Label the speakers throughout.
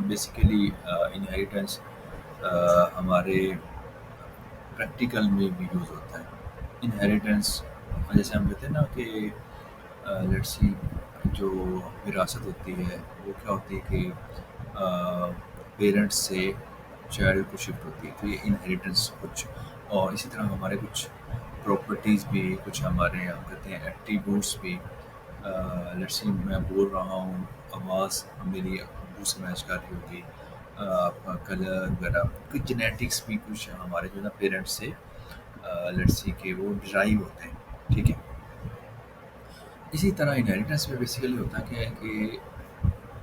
Speaker 1: Basically inheritance हमारे practical में भी यूज़ होता है। इनहेरिटेंस जैसे हम कहते हैं ना कि लेट्स सी जो विरासत होती है वो क्या होती है कि पेरेंट्स से चाइल्ड को शिफ्ट होती है, तो ये इनहेरिटेंस कुछ। और इसी तरह हमारे कुछ प्रॉपर्टीज़ भी, कुछ हमारे हम कहते हैं एट्रीब्यूट्स भी। लेट्स सी मैं बोल रहा हूँ, आवाज़ मेरी अब्बू से मैच कर रही होगी, आपका कलर वगैरह, कुछ जेनेटिक्स भी कुछ हमारे जो है ना पेरेंट्स से लेट्स सी के वो डिराइव होते हैं, ठीक है। इसी तरह इनहेरिटेंस में बेसिकली होता क्या है कि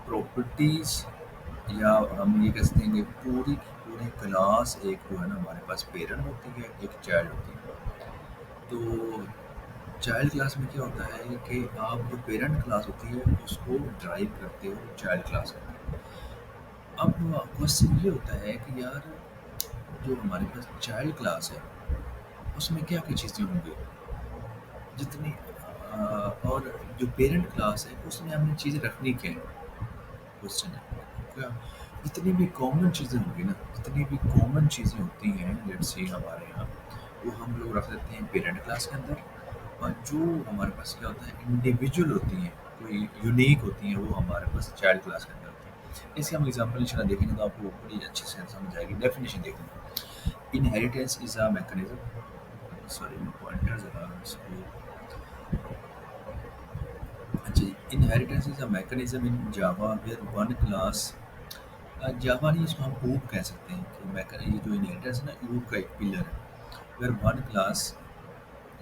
Speaker 1: प्रॉपर्टीज़, या हम ये कह सकते हैं कि पूरी की पूरी क्लास एक जो है ना हमारे पास पेरेंट होती है, एक चाइल्ड होती है। तो चाइल्ड क्लास में क्या होता है कि आप जो पेरेंट क्लास होती है उसको ड्राइव करते हो चाइल्ड क्लास करते हो। अब क्वेश्चन ये होता है कि यार जो हमारे पास चाइल्ड क्लास है उसमें क्या क्या चीज़ें होंगी जितनी और जो पेरेंट क्लास है उसमें हमने चीज़ें रखनी क्या है, क्वेश्चन है। क्या जितनी भी कॉमन चीज़ें होंगी ना, जितनी भी कॉमन चीज़ें होती हैं लेट्स से हमारे यहाँ, वो हम लोग रख देते हैं पेरेंट क्लास के अंदर। और जो हमारे पास क्या होता है इंडिविजुअल होती हैं, कोई यूनिक होती हैं, वो हमारे पास चाइल्ड क्लास के अंदर होती हैं। इसके हम एग्जाम्पल इंशाल्लाह देखेंगे तो आपको बड़ी अच्छे से समझ आएगी। डेफिनेशन देखेंगे, inheritance is a mechanism, sorry मैं पॉइंटर ज़रा इसको, अच्छा, inheritance is a mechanism in Java where one class, Java नहीं इसको हम ऊप कह सकते हैं कि ये जो इनहेरिटेंस है ना ऊप का एक पिलर है, वेयर वन क्लास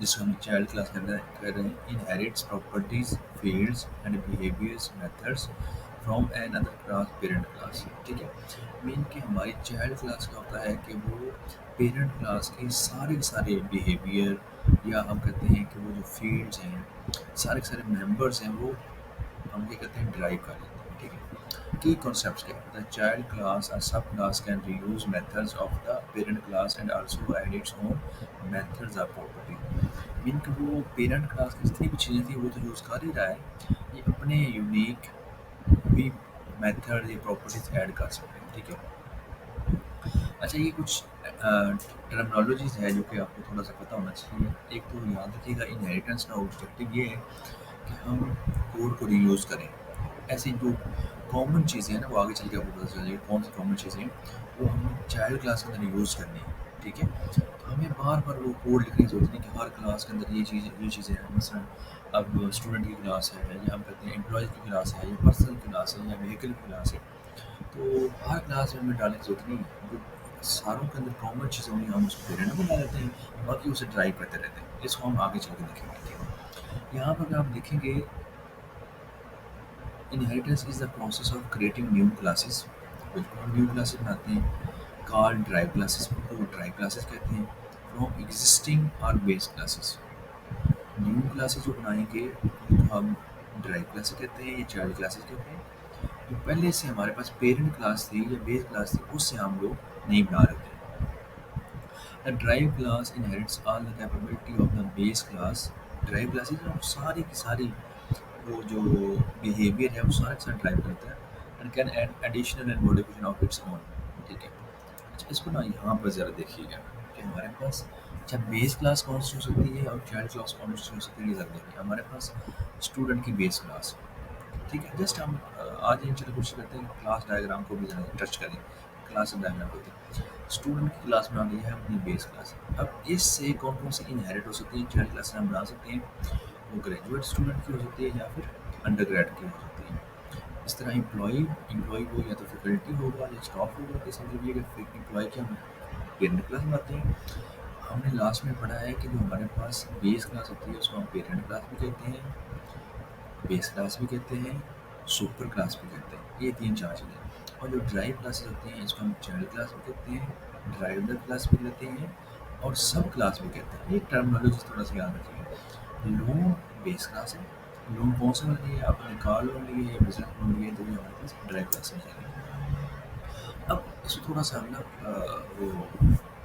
Speaker 1: जिसको हम चाइल्ड क्लास कर रहे हैं, inherits properties fields and behaviours methods from another class parent class, ठीक है। मीन कि हमारी चाइल्ड क्लास का होता है कि वो पेरेंट क्लास के सारे के सारे बिहेवियर, या हम कहते हैं कि वो जो फील्ड्स हैं, सारे के सारे मेंबर्स हैं, वो हम ये कहते हैं ड्राइव कर लेते हैं, ठीक है। Key concepts क्या है? The child class or subclass can reuse methods of the parent class and also add its own methods or property. Mean कि वो पेरेंट क्लास की जितनी भी चीज़ें थी वो तो यूज़ कर ही रहा है, ये अपने यूनिक भी मेथड या प्रॉपर्टीज ऐड कर सकते हैं, ठीक है। अच्छा, ये कुछ टर्मिनोलॉजीज है जो कि आपको थोड़ा सा पता होना चाहिए। एक तो याद रखिएगा, इनहेरिटेंस का ऑब्जेक्टिव ये है कि हम कोड को रीयूज़ करें। ऐसी जो कॉमन चीज़ें हैं ना, वो आगे चल के आपको पता चल जाएगी कौन सी कॉमन चीज़ें हैं, वो हमें चाइल्ड क्लास के अंदर यूज़ करनी है, ठीक है। तो हमें बार बार वो कोड लिखने की ज़रूरत नहीं कि हर क्लास के अंदर ये चीज़ें हैं। मसलन अब स्टूडेंट की क्लास है, या हम कहते हैं एम्प्लॉय की क्लास है, या पर्सन की क्लास है, या व्हीकल की क्लास है, तो हर क्लास में हमें डालने की ज़रूरत नहीं है। जो सारों के अंदर कॉमन चीज़ें होंगी हम उसको पेरेंट बना देते हैं, बाकी उसे ड्राइव करते रहते हैं। इसको हम आगे चल के देखेंगे, ठीक है। यहाँ पर आप देखेंगे, inheritance is the process of creating new classes. बिल्कुल हम न्यू क्लासेस बनाते हैं, कॉल ड्राइव क्लासेस को ड्राइव क्लासेस कहते हैं, फ्रॉम एग्जिस्टिंग और बेस क्लासेस। न्यू क्लासेस जो बनाएंगे उनको हम ड्राइव क्लासेस कहते हैं या चाइल्ड क्लासेस कहते हैं। जो पहले से हमारे पास पेरेंट क्लास थी या बेस क्लास थी, उससे हम लोग नहीं बना रहे थे। The drive class inherits all the capability of the base class. Drive classes जो सारी की सारी वो जो बिहेवियर है वो सारा के साथ ड्राइव करता है, and can add additional and modification of its own, ठीक है। अच्छा, इसको ना यहाँ पर ज़रा देखिएगा कि हमारे पास अच्छा बेस क्लास कौन सी हो सकती है और चाइल्ड क्लास कौन सी हो सकती है, ये ज़रा देखिए। हमारे पास स्टूडेंट की बेस क्लास, ठीक है। जस्ट हम आज इन चलो कोशिश करते हैं क्लास डायग्राम को भी ज़रा टच करें। क्लास डायग्राम होती है, स्टूडेंट की क्लास बना ली है अपनी बेस क्लास। अब इससे कौन कौन सी इनहेरिट हो सकती है चाइल्ड क्लास हम बना सकते हैं, वो ग्रेजुएट स्टूडेंट की हो सकती है या फिर अंडर ग्रेड की हो सकती है। इस तरह एम्प्लॉय को या तो फैकल्टी होगा या स्टाफ होगा, तो समझ लीजिए कि एम्प्लॉय की हम पेरेंट क्लास बनाते हैं। हमने लास्ट में पढ़ा है कि जो हमारे पास बेस क्लास होती है उसको हम पेरेंट क्लास भी कहते हैं, बेस क्लास भी कहते हैं, सुपर क्लास भी कहते हैं। ये तीन चार चीज़ें। और जो ड्राइव क्लासेस होती हैं इसको हम चाइल्ड क्लास भी कहते हैं, ड्राइवर क्लास भी कहते हैं, और सब क्लास भी कहते हैं। ये टर्मिनोलॉजी थोड़ा सा याद रखिएगा। लोन बेस क्लास है, लोन कौन सा वाला लिया आपने, कार लोन लिए या बिजनेस लोन लिए, तो ये हमारे पास ड्राइव क्लास में जाएगी। अब इसको थोड़ा सा हम ना वो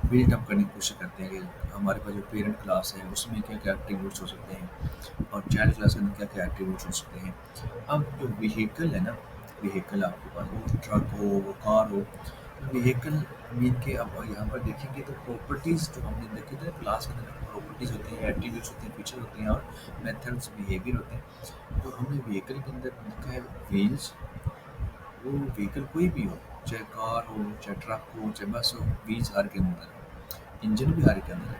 Speaker 1: बिल्ड अप करने की कोशिश करते हैं कि हमारे पास जो पेरेंट क्लास है उसमें क्या क्या एट्रीब्यूट्स हो सकते हैं और चाइल्ड क्लास के अंदर क्या क्या एट्रीब्यूट्स हो सकते हैं। अब जो व्हीकल है ना, व्हीकल आपके पास वो ट्रक हो, वो कार हो। तो व्हीकल मीन के अब यहाँ पर देखेंगे तो प्रॉपर्टीज़ जो हमने देखे थे क्लास के अंदर प्रॉपर्टीज़ होती हैं, एट्रीब्यूट्स होते हैं, फीचर होते हैं और मेथड्स बिहेवियर होते हैं। तो हमने व्हीकल के अंदर लिखा है व्हील्स। वो व्हीकल कोई भी हो, चाहे कार हो, चाहे ट्रक हो, चाहे बस हो, व्हील्स हर के अंदर है, इंजन भी हर के अंदर है,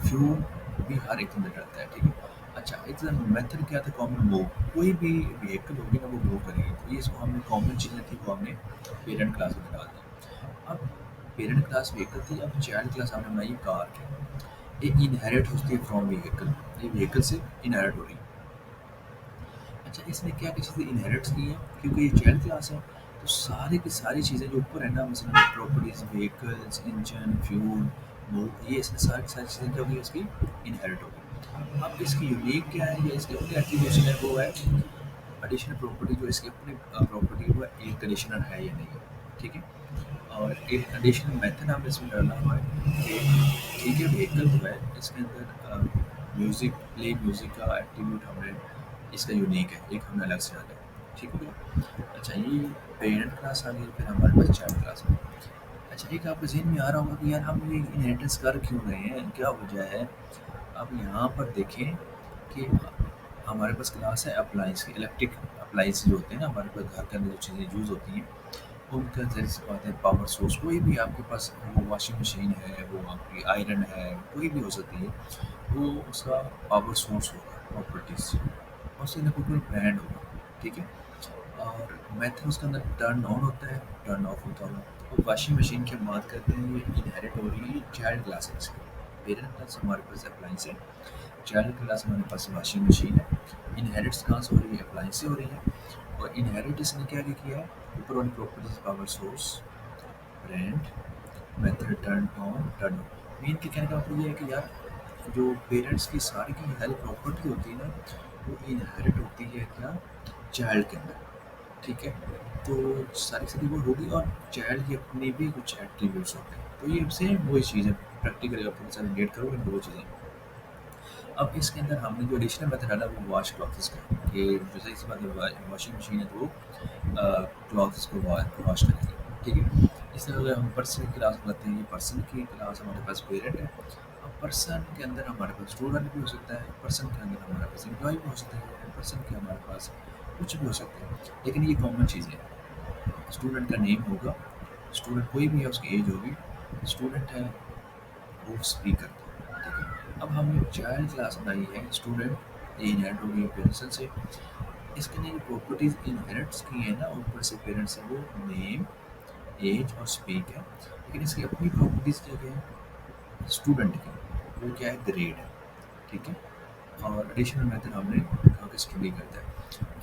Speaker 1: फ्यूल भी हर एक के अंदर डलता है, ठीक है। अच्छा, इट्स मेथड क्या था, कॉमन मूव। कोई भी व्हीकल होगी ना वो मूव करेगी, तो ये इसको हमने कॉमन चीज़ें थी वो हमने पेरेंट क्लास में डाल दी। अब पेरेंट क्लास व्हीकल थी, अब चाइल्ड क्लास हमने बनाई कार की। ये इनहेरिट होती है फ्रॉम व्हीकल, ये व्हीकल से इनहेरिट हो रही है। अच्छा, इसने क्या क्या चीज़ें इनहेरिट्स की हैं, क्योंकि ये चाइल्ड क्लास है, तो सारी की सारी चीज़ें जो ऊपर है ना, मसलन properties, vehicles, engine, fuel, move, ये इसमें सारी की सारी चीज़ें क्या होगी इसकी इनहेरिट होगी। अब इसकी यूनिक क्या है या इसकी अपनी एट्रीब्यूशन है, वो है एडिशनल प्रॉपर्टी। जो इसकी अपनी प्रॉपर्टी है वो एयर कंडीशनर है या नहीं है, ठीक है। और एक एडिशनल मेथड हमने इसमें डाला हुआ है कि ठीक है, व्हीकल जो है इसके अंदर म्यूज़िक, प्ले म्यूज़िक का एट्रीब्यूट हमने इसका यूनिक है, एक हमने अलग से डाला है, ठीक हो गया। अच्छा, ये पेरेंट क्लास आ गई, फिर हमारे पास चाइल्ड क्लास है। अच्छा, एक आपके ज़हन में आ रहा होगा कि यार हम ये इनहेरिटेंस कर क्यों रहे हैं, क्या वजह है। अब यहाँ पर देखें कि हमारे पास क्लास है अप्लाइंस की, इलेक्ट्रिक अप्लाइंस जो होते हैं ना हमारे पास घर के अंदर जो चीज़ें यूज़ होती हैं, उनका ज़रिए से बात है पावर सोर्स। कोई भी आपके पास, वो वॉशिंग मशीन है, वो आपकी आयरन है, कोई भी हो सकती है, वो उसका पावर सोर्स होगा प्रॉपर्टीज़, और उसके अंदर कोई ब्रांड होगा, ठीक है। और मेथड उसके अंदर टर्न ऑन होता है, टर्न ऑफ होता होगा। तो वॉशिंग मशीन की हम बात करते हैं, ये इनहेरिट हो रही है चाइल्ड क्लासेस की। पेरेंट क्लास हमारे पास अप्लाइंस है, चाइल्ड क्लास हमारे पास वॉशिंग मशीन है। इनहेरिट्स कहाँ से हो रही है, अप्लाइंस से हो रही है। और इनहेरिट इसने क्या क्या किया है, ऊपर वाली properties, power source, brand, method turn on, turn off. Main के कहने का मतलब ये है कि यार जो पेरेंट्स की सारी की सारी प्रॉपर्टी होती है ना, वो इनहेरिट होती है क्या, चाइल्ड के अंदर, ठीक है। तो सारी सारी वो होगी, और चाइल्ड की अपने भी कुछ एट्रीब्यूट्स होते हैं, तो ये सेम वही चीज़ है। प्रैक्टिकली आप थोड़ा सा रिलेट करोगे तो वो चीज़ें। अब इसके अंदर हमने जो एडिशनल मेथड डाला वो वॉश क्लॉथ्स का, कि जैसे इस बात वॉशिंग मशीन है तो वो क्लॉथ्स को वॉश करेंगे, ठीक है। इस तरह अगर हम पर्सन की क्लास बनाते हैं, ये पर्सन की क्लास हमारे पास पेरेंट है। अब पर्सन के अंदर हमारे पास स्टूडेंट भी हो सकता है, पर्सन के अंदर हमारे पास एम्प्लॉय भी हो सकता है, पर्सन के हमारे पास कुछ भी हो सकता है, लेकिन ये कॉमन चीज़ें हैं। स्टूडेंट का नेम होगा, स्टूडेंट कोई भी है उसकी एज होगी, स्टूडेंट है वो स्पीक करता है, ठीक है। अब हमने चाइल्ड क्लास बनाई है, स्टूडेंट ये इनहेरिट हो गई पेरेंट्स से। इसके लिए जो प्रॉपर्टीज इनहेरिट्स की है ना ऊपर से पेरेंट्स से, वो नेम, एज और स्पीक है। लेकिन इसकी अपनी प्रॉपर्टीज क्या क्या है स्टूडेंट की, वो क्या है, ग्रेड है, ठीक है। और एडिशनल मेथड हमने कहा कि स्टडी करता है।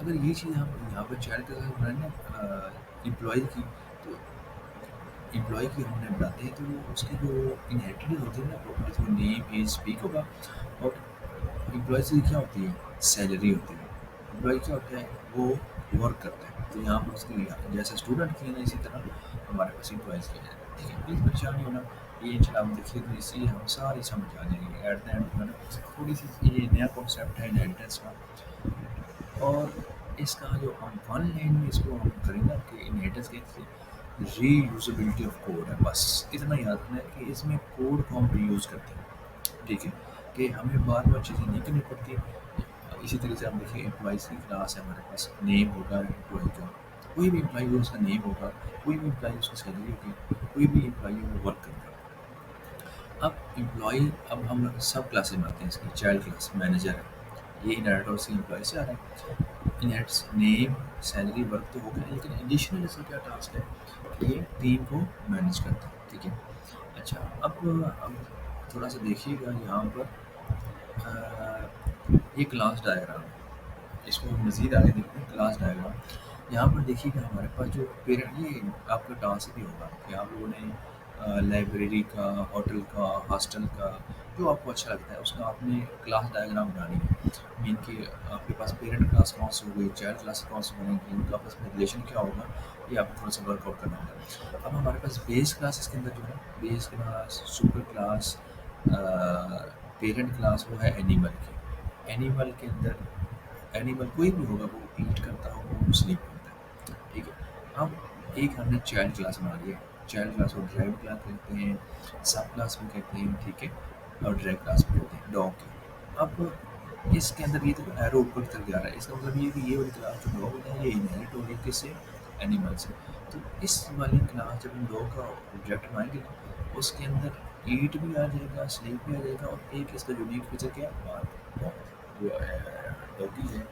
Speaker 1: अगर ये चीज़ हम यहाँ पर चाइल्ड क्लास बनाए ना एम्प्लॉय की, तो एम्प्लॉय की हमने बनाते हैं, तो उसकी जो इनहेरिटेड होती है ना प्रॉपर्टीज, वो नेम, एज, स्पीक होगा। और एम्प्लॉय से क्या होती है, सैलरी होती है। एम्प्लॉय क्या होता है, वो वर्क करता है, तो यहाँ पर उसकी जैसे स्टूडेंट की है ना, इसी तरह हमारे पास एम्प्लॉयज़ की है, ठीक है। प्लीज़ परेशान नहीं होना, ये इंशाल्लाह हम देखिए तो इससे हम सारी समझ आ जाएगी एट द एंड में ना। थोड़ी सी ये नया कॉन्सेप्ट है इनहेरिटेंस का, और इसका जो हम वन लाइन में इसको हम करेंगे कि इनहेरिटेंस की रीयूजेबिलिटी ऑफ कोड है, बस इतना याद रखना है कि इसमें कोड को हम रीयूज़ करते हैं, ठीक है, कि हमें बार बार चीज़ें नहीं करनी पड़ती। इसी तरह से हम देखिए एम्प्लॉइज़ की क्लास है हमारे पास, नेम होगा एम्प्लॉय का, कोई भी एम्प्लॉय हो उसका नेम होगा, कोई भी एम्प्लॉय उसकी सैलरी होगी, कोई भी एम्प्लॉय वो वर्क करता है। अब एम्प्लॉय, अब हम सब क्लासेज में आते हैं, इसकी चाइल्ड क्लास मैनेजर है, ये इनहेरिट और सी एम्प्लॉय से आ रहा है। इनहेरिट्स नेम, सैलरी, वर्क तो हो गया, लेकिन एडिशनल इसका क्या टास्क है कि ये टीम को मैनेज करता है, ठीक है। अच्छा, अब थोड़ा सा देखिएगा यहाँ पर ये क्लास डायग्राम, इसको हम मज़ीद आगे देखते हैं। क्लास डायग्राम यहाँ पर देखिएगा, हमारे पास जो पेरेंट, ये आपका टास्क भी होगा कि आप लोगों ने लाइब्रेरी का, होटल का, हॉस्टल का, जो आपको अच्छा लगता है उसका आपने क्लास डायग्राम बनानी है। मीन कि आपके पास पेरेंट क्लास कौन सी हो गई, चाइल्ड क्लास कौन सी बनेगी, उनका आपस में रिलेशन क्या होगा, ये आपको थोड़ा सा वर्कआउट करना होगा। अब हमारे पास बेस क्लासेस के अंदर जो है, base class, super class, parent class, वो है एनिमल की। एनिमल के अंदर एनिमल कोई भी होगा, वो ईट करता होगा, वो स्लीप करता है, ठीक है। अब एक हमने चाइल्ड क्लास बना ली है, चाइल्ड क्लास को ड्राइव क्लास कहते हैं, सब क्लास भी कहते हैं, ठीक है, और ड्राइव क्लास भी कहते हैं डॉग की। अब इसके अंदर ये देखो एरो ऊपर की तरफ जा रहा है, इसका मतलब ये कि ये वाली क्लास जो डॉग है ये इनहेरिट हो रही है किससे, एनिमल से। तो इस वाली क्लास जब हम डॉग का ऑब्जेक्ट बनाएंगे ना, उसके अंदर ईट भी आ जाएगा, स्लीप भी आ जाएगा, और एक इसका यूनिक फीचर क्या है, बार्क। जो डॉगी है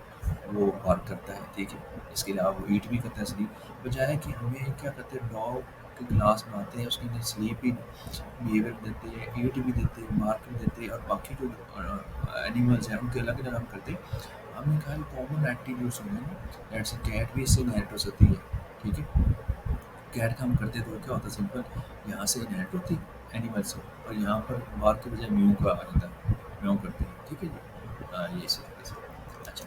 Speaker 1: वो बार्क करता है, ठीक है। इसके अलावा वो ईट भी करता है, स्लीप। बजाय कि हमें क्या करते हैं, डॉग की क्लास बनाते हैं, उसके अंदर स्लीप भी बिहेवियर देते हैं, ईट भी देते हैं, मार्क भी देते हैं, और बाकी जो एनिमल्स हैं उनके अलग अलग हम करते हैं। हमने कहा कॉमन एट्रीब्यूट्स होंगे ना, जैसे कैट भी इससे इनहेरिट हो सकती है, ठीक है। कैट का हम करते तो क्या होता है, सिंपल, यहाँ से इनहेरिट होती एनिमल से, और यहाँ पर बार्क की बजाय म्यू का आ जाता है, म्यू करते हैं, ठीक है जी। ये इसी तरीके से। अच्छा,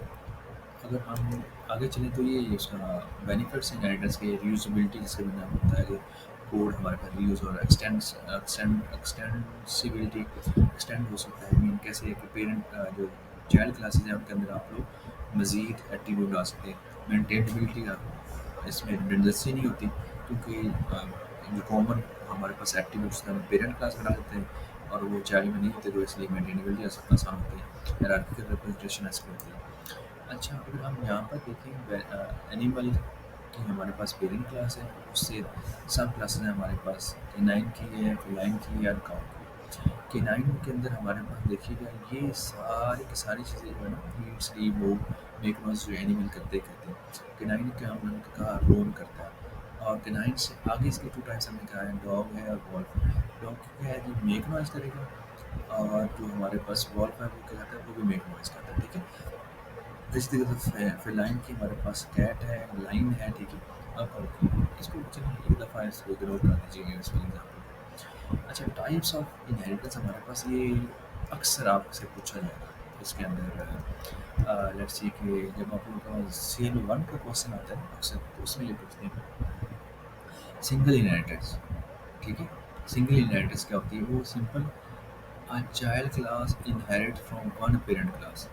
Speaker 1: अगर हम आगे चलें तो ये उसका बेनिफिट्स हैं इनहेरिटेंस के, रीयूजेबिलिटी जिसके मैंने आपको बताया कि कोड हमारे पास रीयूज और एक्सटेंसिबिलिटी, एक्सटेंड हो सकता है। मीन कैसे कि पेरेंट जो चाइल्ड क्लासेज हैं उनके अंदर आप लोग मज़ीद एट्रीब्यूट डाल सकते हैं। मेंटेनेबिलिटी का इसमें रिडंडेंसी नहीं होती, क्योंकि जो कॉमन हमारे पास एट्रीब्यूट्स हैं हम पेरेंट क्लास बना देते हैं और वो चाइल्ड में नहीं होते, तो इसलिए मेंटेनेबिलिटी आसान होती है, हायरार्किकल रिप्रेजेंटेशन ऐसी होती है। अच्छा, अगर हम यहाँ पर देखें एनिमल की, हमारे पास पेरेंट क्लास है, उससे सब क्लासेस हैं हमारे पास, कैनाइन की है, फेलाइन की है, और काउ की। कैनाइन के अंदर हमारे पास देखिएगा ये सारी की सारी चीज़ें जो है ना, eat sleep move make noise, जो एनिमल करते हैं। कैनाइन क्या हमने कहा, रोम करता है। और कैनाइन से आगे इसके टू टाइप्स हमने कहा है, डॉग है और वॉल्फ है। डॉग क्या है, जो मेक नॉइज़ करेगा, और जो हमारे पास वॉल्फ है वो क्या करता है, वो भी मेक नॉइज़ करता है, ठीक है। इस तरीके से फेलाइन की हमारे पास कैट है, लाइन है, ठीक है। अब इसको चलिए एक दफ़ा इसको इग्नोर कर दीजिएगा इसको एग्जाम्पल। अच्छा, टाइप्स ऑफ इनहेरिटेंस हमारे पास ये अक्सर आपसे पूछा जाएगा इसके अंदर। लेट्स सी कि जब आप लोगों का CL1 का क्वेश्चन आता है अक्सर, तो उसमें ये पूछते हैं सिंगल इनहेरिटेंस, ठीक है। सिंगल इनहेरिटेंस क्या होती है, वो simple, a child class inherit from one parent class.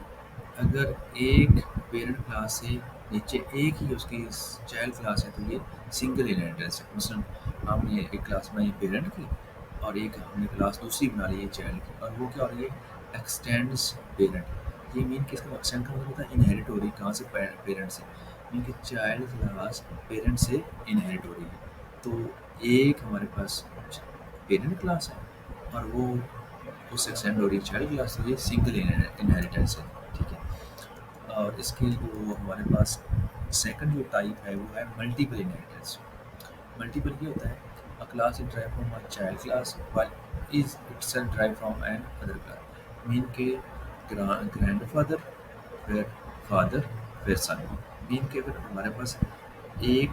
Speaker 1: अगर एक पेरेंट क्लास से नीचे एक ही उसकी चाइल्ड क्लास है, तो ये सिंगल इनहेरिटेंस है। मसलन हमने एक क्लास बनाई पेरेंट की, और एक हमने क्लास दूसरी बना ली है चाइल्ड की, और वो क्या हो रही है, एक्सटेंड्स पेरेंट। ये मीन कि इसका एक्सटेंड का मतलब होता है इनहेरिट हो रही है, कहाँ से, पेरेंट से। मीन कि चाइल्ड क्लास पेरेंट से इनहेरिट हो रही है। तो एक हमारे पास पेरेंट क्लास है, और वो उससे एक्सटेंड हो रही है चाइल्ड क्लास, तो ये सिंगल इनहेरिटेंस है, ठीक है। और इसकी जो हमारे पास सेकंड जो टाइप है वो है मल्टीपल इनहेरिटेंस। मल्टीपल ये होता है, a class is drive from a child class while is itself drive from another class. Mean के ग्रैंडफादर फिर फादर फिर सन। मीन के अगर हमारे पास एक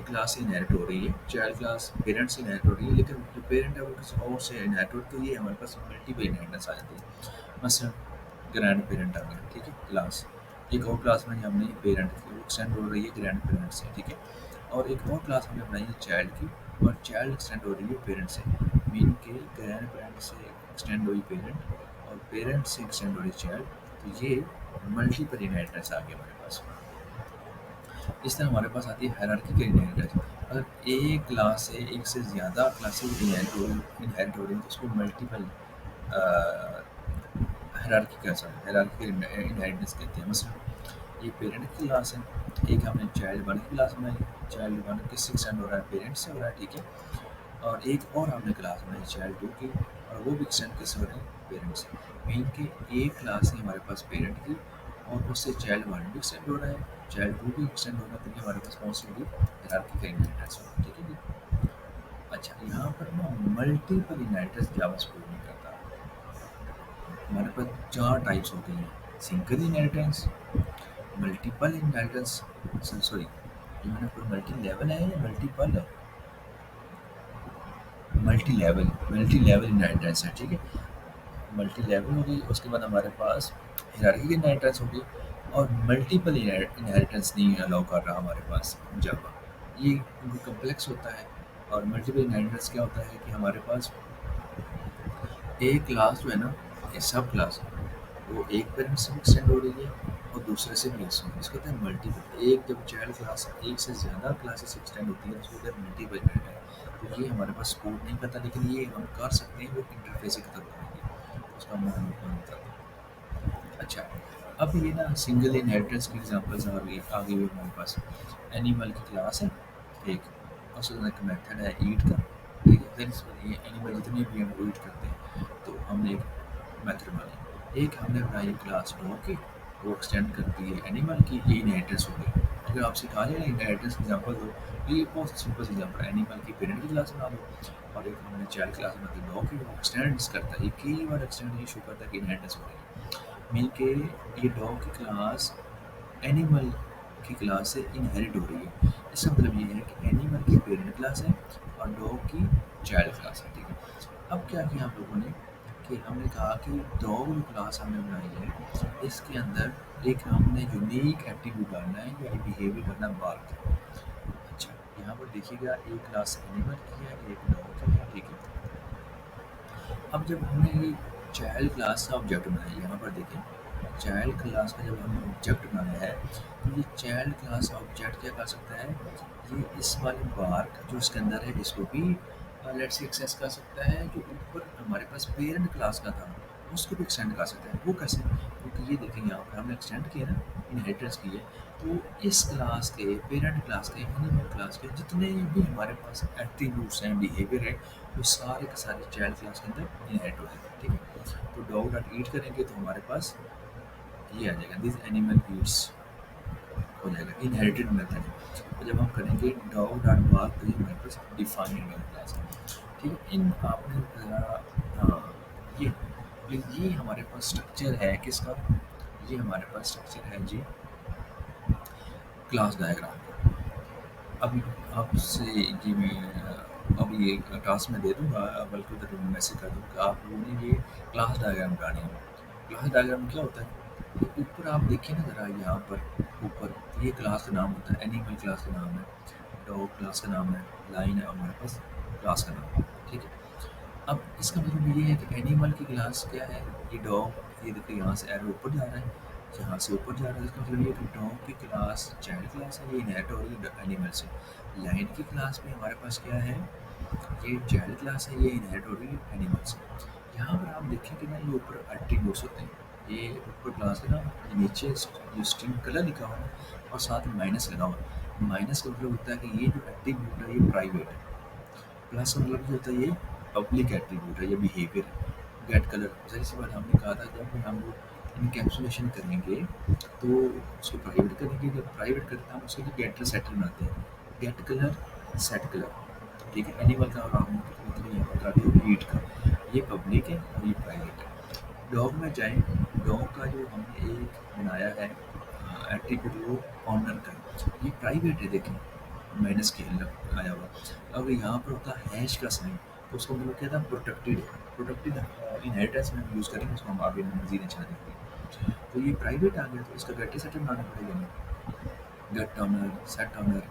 Speaker 1: क्लास से इनहेरिट हो रही है, चाइल्ड क्लास पेरेंट से इनहेरिट हो रही है, लेकिन जो पेरेंट है वो किसी और से इनहेरिट हो रही है, तो ये हमारे पास मल्टीपल इनहेरिटेंस आ जाती है। मसलन ग्रैंड पेरेंट आ गया, ठीक है, क्लास। एक और क्लास बनाई हमने पेरेंट की, वो एक्सटेंड हो रही है ग्रैंड पेरेंट से, ठीक है। और एक और क्लास हमने बनाई है चाइल्ड की, और चाइल्ड एक्सटेंड हो रही है पेरेंट से। मीन के ग्रैंड पेरेंट से एक्सटेंड हुई पेरेंट, और पेरेंट से एक्सटेंड हो रही चाइल्ड, तो ये मल्टीपल इनहेरिटेंस आ गया हमारे पास। इस तरह हमारे पास आती है हायरार्की के इनहेरिटेंस। अगर एक क्लास से एक से ज़्यादा क्लासेज इनहेरिट हो रही है, तो उसको मल्टीपल हायरार्की इनहेरिटेंस कहते हैं। मसलन ये पेरेंट की क्लास है, एक हमने चाइल्ड वन की क्लास बनाई, चाइल्ड वन किससे एक्सटेंड हो रहा है, पेरेंट से हो रहा है, ठीक है। और एक और हमने क्लास बनाई चाइल्ड टू की, और वो भी एक्सटेंड किससे हो रहे हैं, पेरेंट से। मीन के एक क्लास है हमारे पास पेरेंट की, और उससे चाइल्ड वन भी एक्सटेंड हो रहा है, चाइल्ड टू भी एक्सटेंड हो रहा है, तो ये हमारे पास कौन सी होगी, हायरार्की का इनहेरिटेंस होगा, ठीक है जी। अच्छा, यहाँ पर ना मल्टीपल इनहेरिटेंस जावास्क्रिप्ट नहीं करता। हमारे पास चार टाइप्स होती हैं, single inheritance, multiple inheritance, sorry ये मैंने कोई मल्टी लेवल है या मल्टीपल है, मल्टी लेवल इनहेरिटेंस है, ठीक है। मल्टी लेवल होगी, उसके बाद हमारे पास हायरार्की इनहेरिटेंस होगी, और मल्टीपल इनहेरिटेंस नहीं अलाउ कर रहा हमारे पास जावा। ये कम्प्लेक्स होता है। और मल्टीपल इनहेरिटेंस क्या होता है कि हमारे पास एक क्लास जो है ना, ये सब क्लास वो एक पेरेंट से एक्सटेंड हो रही है, और दूसरे से भी लेस होंगे, इसको कहते हैं मल्टीपल। एक जब चाइल्ड क्लास एक से ज़्यादा क्लासेस एक्सटेंड होती है तो उसको कहते हैं मल्टीपल डेटा है। तो ये हमारे पास सपोर्ट नहीं करता, लेकिन ये हम कर सकते हैं, वो इंटरफेस की तरफ करेंगे, उसका मान होता है। अच्छा, अब ये ना सिंगल इनहेरिटेंस की एग्जांपल्स आ गई हुई हमारे पास। एनिमल की क्लास है एक, और उसके अंदर एक मेथड है ईट का, ठीक है। देन ये एनिमल जितने भी हम ईट करते हैं तो हमने एक मेथड बनाई। एक हमने बनाई क्लास डॉग की, वो एक्सटेंड करती है एनिमल की, ये इनहेरिटेंस हो गई। अगर आपसे कहा जाए इनहेरिटेंस एग्जांपल दो, तो ये बहुत सिंपल एग्जांपल है, एनिमल की पेरेंट की क्लास बना दो, और एक हमने चाइल्ड क्लास बना दी डॉग की, वो एक्सटेंड करता है, एक ही बार एक्सटेंड ये शो करता है कि इनहेरिटेंस हो रही है। मिलके ये डॉग की क्लास एनिमल की क्लास से इनहेरिट हो रही है। इसका मतलब ये है कि एनिमल की पेरेंट क्लास है और डॉग की चाइल्ड क्लास है, ठीक है। अब क्या किया हम लोगों ने कि हमने कहा कि डॉग जो क्लास हमने बनाई है इसके अंदर एक हमने यूनिक एट्रीब्यूट डालना है या बिहेवियर करना है बार्क। अच्छा, यहाँ पर देखिएगा एक क्लास एनिमल की है, एक डॉग की है, ठीक है। अब जब हमने ये चाइल्ड क्लास का ऑब्जेक्ट बनाया, यहाँ पर देखें, चाइल्ड क्लास का जब हमने ऑब्जेक्ट बनाया है तो ये चाइल्ड क्लास ऑब्जेक्ट क्या कर सकता है, ये इस वाले बार जो इसके अंदर है इसको भी लेट्स से एक्सेस कर सकता है। जो ऊपर हमारे पास पेरेंट क्लास का था उसको भी एक्सटेंड कर सकता है। वो कैसे, क्योंकि ये देखें यहाँ पर हमने एक्सटेंड किया ना, इनहेरिटेंस की है, तो इस क्लास के पेरेंट क्लास के एनिमल क्लास के जितने भी हमारे पास एट्रीब्यूट्स हैं, बिहेवियर है, वो सारे के सारे चाइल्ड क्लास के अंदर इनहेरिट हो जाते हैं, ठीक है। तो डॉग डॉट ईट करेंगे तो हमारे पास ये आ जाएगा, दिस एनिमल ईट्स हो जाएगा, इनहेरिटेड मेथड है। तो जब हम करेंगे डॉग डॉट बार्क तो ये हमारे पास डिफाइंड क्लास है, ठीक है। इन आपने हाँ, ये ये हमारे पास स्ट्रक्चर है किसका, ये हमारे पास स्ट्रक्चर है जी क्लास डायग्राम का। अभी आपसे ये मैं अभी ये टास्क में दे दूँगा, बल्कि उधर मैसेज कर दूँगा, आप लोगों ने ये क्लास डायग्राम बनानी है। क्लास डायग्राम क्या होता है, तो ऊपर आप देखिए ना ज़रा, यहाँ पर ऊपर ये क्लास का नाम होता है, एनिमल क्लास का नाम है, डॉग क्लास का नाम है, लाइन है हमारे पास क्लास का नाम, ठीक है। अब इसका मतलब ये है कि एनिमल की क्लास क्या है, ये डॉग, ये देखिए यहाँ से एरो ऊपर जा रहा है, यहाँ से ऊपर जा रहा है, इसका मतलब ये है कि डॉग की क्लास चाइल्ड क्लास है, ये इनहेरिट हो रही है एनिमल से। लाइन की क्लास में हमारे पास क्या है, ये चाइल्ड क्लास है, ये इनहेरिट हो रही है एनिमल से। यहाँ पर आप देखेंगे ना, ये ऊपर एट्रीब्यूट्स होते हैं, ये ऊपर क्लास का नाम, नीचे जो स्ट्रिंग कलर लिखा हुआ है और साथ में माइनस लगा हुआ है। माइनस का मतलब होता है कि ये जो एट्रीब्यूट है ये प्राइवेट है, प्लस का मतलब जो होता है ये पब्लिक एट्रीब्यूट है, ये बिहेवियर है। गेट कलर, जैसे सी बात हमने कहा था, जब भी हम लोग इनकैप्सुलेशन करेंगे तो उसको प्राइवेट करेंगे, जब प्राइवेट करते हैं हम उसके लिए गेटर सेटर बनाते हैं, गेट कलर सेट कलर, ठीक है। एनिमल का और हम मतलब यहाँ पर काटे रीड का, ये पब्लिक है और ये प्राइवेट है। डॉग में जाएँ, डॉग का जो हमने एक बनाया है एट्रीब्यूट वो ऑनर का, ये प्राइवेट है, देखें माइनस के अंदर आया हुआ। अब यहाँ पर होता है हैश का साइन, तो उसको मतलब क्या था, प्रोटेक्टेड है, प्रोटेक्टेड इनहेरिटेंस में हम यूज़ करेंगे, उसको हम आगे मजीद अच्छा देखेंगे। तो ये प्राइवेट आ गया, तो इसका गेट सेट बनाना पड़ेगा हमें, get owner set owner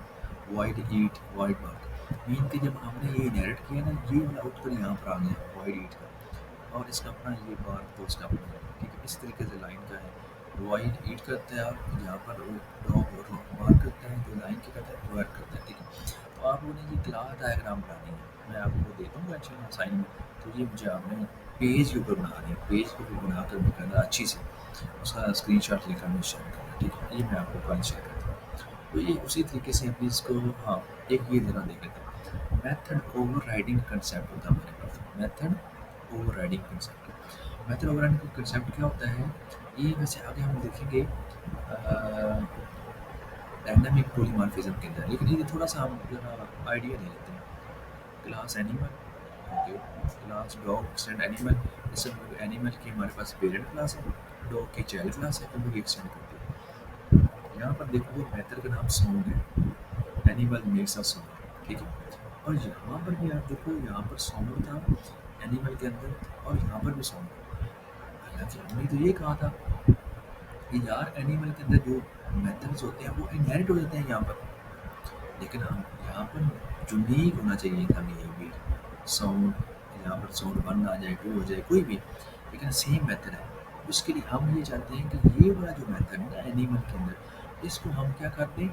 Speaker 1: void eat void bark. Mean कि जब हमने ये इनहेरिट किया ना, ये वाला आउटपुट यहाँ पर आ गया वाइड ईट का, और इसका अपना ये बार तो उसका अपना, ठीक है। इस तरीके से लाइन का है, वाइड ईट करता है और यहाँ पर डॉग और बार करता है, जो लाइन की करता है वर्क करता है, ठीक है। तो आप लोगों ने ये क्लास डायग्राम बनानी है, मैं आपको दे दूँगा अच्छा असाइनमेंट, तो ये मुझे आपने पेज के ऊपर बनानी है, पेज के ऊपर बनाकर दिखाना अच्छी से, उसका स्क्रीनशॉट लेकर हमें शेयर करना, ठीक है। ये मैं आपको कल शेयर करता हूँ। तो ये उसी तरीके से अभी इसको, हाँ, एक ये ज़रा देख लेते हैं, मेथड ओवरराइडिंग कंसेप्ट होता है हमारे पास। Method overriding concept, method overriding concept क्या होता है, ये वैसे आगे हम देखेंगे डायनामिक पॉलीमॉर्फिज्म के अंदर, लेकिन ये थोड़ा सा हम जरा आइडिया ले लेते हैं। Class animal, okay, class dog extend animal, इससे एनिमल की हमारे पास पेरेंट क्लास है, डॉग की चाइल्ड क्लास है, तो वो एक्सटेंड करती है। यहाँ पर देखोगे मेथड का नाम साउंड है, एनिमल मेक्स अ साउंड, ठीक है। और यहाँ पर भी आप देखो, यहाँ पर साउंड था एनिमल के अंदर और यहाँ पर भी साउंड था। हालांकि हमने तो ये कहा था कि यार एनिमल के अंदर जो मेथड्स होते हैं वो इनहेरिट हो जाते हैं यहाँ पर, लेकिन हम यहाँ पर यूनिक होना चाहिए था बिहेवियर, साउंड, यहाँ पर साउंड वन आ जाए, टू हो जाए, कोई भी, लेकिन सेम मेथड है। उसके लिए हम ये चाहते हैं कि ये वाला जो मेथड है ना एनिमल के अंदर, इसको हम क्या कर दें,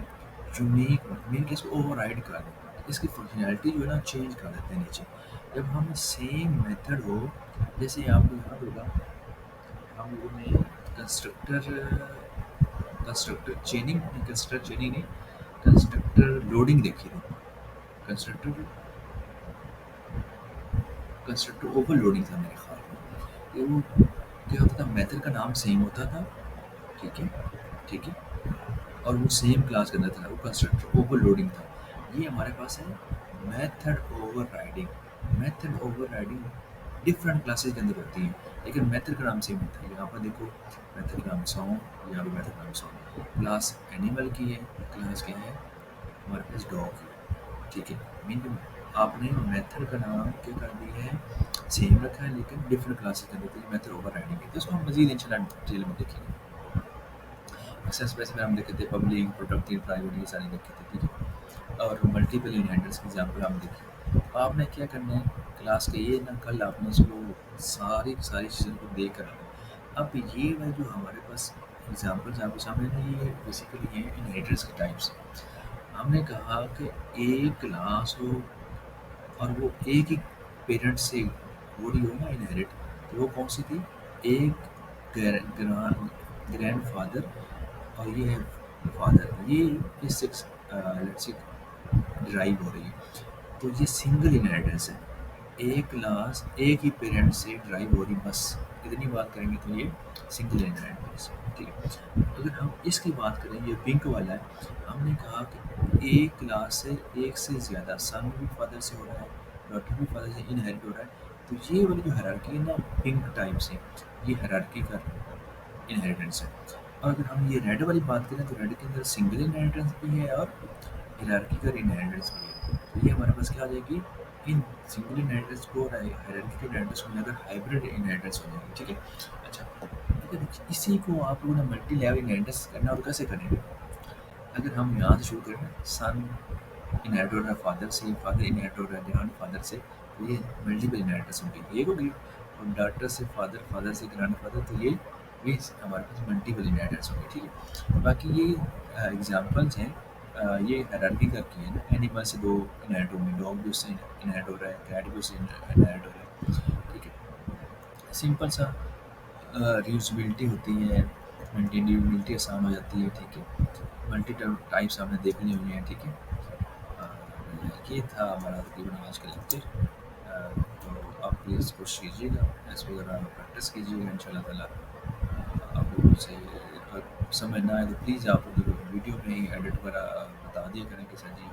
Speaker 1: यूनिक मीन कि इसको ओवरराइड कर दें, इसकी फंक्शनैलिटी जो है ना चेंज कर देते हैं नीचे। जब हम सेम मेथड हो, जैसे आपको याद होगा हम लोगों ने कंस्ट्रक्टर कंस्ट्रक्टर चेनिंग नहीं, कंस्ट्रक्टर चेनिंग नहीं, कंस्ट्रक्टर लोडिंग देखी थी। कंस्ट्रक्टर कंस्ट्रक्टर ओवरलोडिंग था मेरे ख्याल में। कि वो क्या होता था, मेथड का नाम सेम होता था, ठीक है, ठीक है, और वो सेम क्लास के अंदर था, वो कंस्ट्रक्टर ओवरलोडिंग था। ये हमारे पास है method overriding. Method overriding different classes के अंदर होती है, लेकिन मेथड का नाम सेम होता है। यहाँ पर देखो, मेथड का नाम सॉन्ग, यहाँ पे मेथड का नाम सॉन्ग, क्लास एनिमल की है, क्लास क्या है हमारे पास डॉग है, ठीक है। मीन आपने मेथड का नाम क्या कर दिया है, सेम रखा है, लेकिन डिफरेंट क्लासेस के अंदर, तो ये मेथड ओवरराइडिंग है। तो इसको हम मजीद इंशाल्लाह डिटेल में देखेंगे। एक्सेस स्पेस में हम देखे थे पब्लिक, प्रोडक्टिव, प्राइवेट, ये सारे देखे थे, ठीक है। और मल्टीपल इनहेरिटेंस के एग्जाम्पल हम देखे। तो आपने क्या करना है, क्लास के ये ना कल आपने इसको सारी की सारी चीज़ों को देख कर आना है। अब ये वाले जो हमारे पास एग्जाम्पल्स आपके सामने ना, ये बेसिकली हैं इनहेरिटेंस के टाइप्स। हमने कहा कि एक क्लास हो और वो एक ही पेरेंट से हो रही हो ना इनहेरिट, तो वो कौन सी थी, एक ग्रैंड फादर और ये है फादर, ये इससे लेट्स से ड्राइव हो रही है, तो ये सिंगल इनहेरिटेंस है। एक क्लास एक ही पेरेंट से ड्राइव हो रही, बस इतनी बात करेंगे तो ये सिंगल इनहेरिटेंस, ठीक है। अगर हम इसकी बात करें, ये पिंक वाला है, हमने कहा कि एक क्लास से एक से ज़्यादा सन भी फादर से हो रहा है, डॉटर भी फादर से इनहेरिट हो रहा है, तो ये वाली जो हायरार्की है ना पिंक टाइप से, ये हायरार्की का इनहेरिटेंस है। और अगर हम ये रेड वाली बात करें, तो रेड के अंदर सिंगल इनहेरिटेंस भी है और हायरार्किकल इनहेरिटेंस भी है। तो ये हमारे पास क्या आ जाएगी, इन सिंगल इनहेरिटेंस को और हायरार्किकल इनहेरिटेंस को मिलाकर हाइब्रिड इनहेरिटेंस हो जाएगी, ठीक है। अच्छा, अगर इसी को आप लोगों ने मल्टी लेवल इनहेरिटेंस करना, और कैसे करेंगे, अगर हम यहाँ से शुरू करें, सन इनहेरिट हो रहा है फादर से, फादर इनहेरिट हो रहा है ग्रैंड फादर से, तो ये मल्टीपल इनहेरिटेंस होगी, एक होगी। और डॉटर से फादर, फादर से ग्रैंड फादर, तो ये भी हमारे पास मल्टीपल इनहेरिटेंस होगी, ठीक है। बाकी ये एग्जांपल्स हैं, ये हायरार्की की है ना, एनिमल से दो इनहेरिट होंगे, डॉग भी उससे इनहेरिट हो रहा है, कैट भी उससे इनहेरिट हो रहा है, ठीक है। सिंपल सा रीयूजेबिलिटी होती है, मेंटेनेबिलिटी आसान हो जाती है, ठीक है। मल्टी टाइप्स आपने देखनी हुई हैं, ठीक है। ये था हमारा तकरीबन आज का लेक्चर। तो आप प्लीज़ कोशिश कीजिएगा, इस वगैरह प्रैक्टिस कीजिएगा, इंशाल्लाह ताला आप लोगों से अगर समझ ना आए तो प्लीज़ आप लोग वीडियो में ही एडिट वगैरह बता दिया करें कि सर जी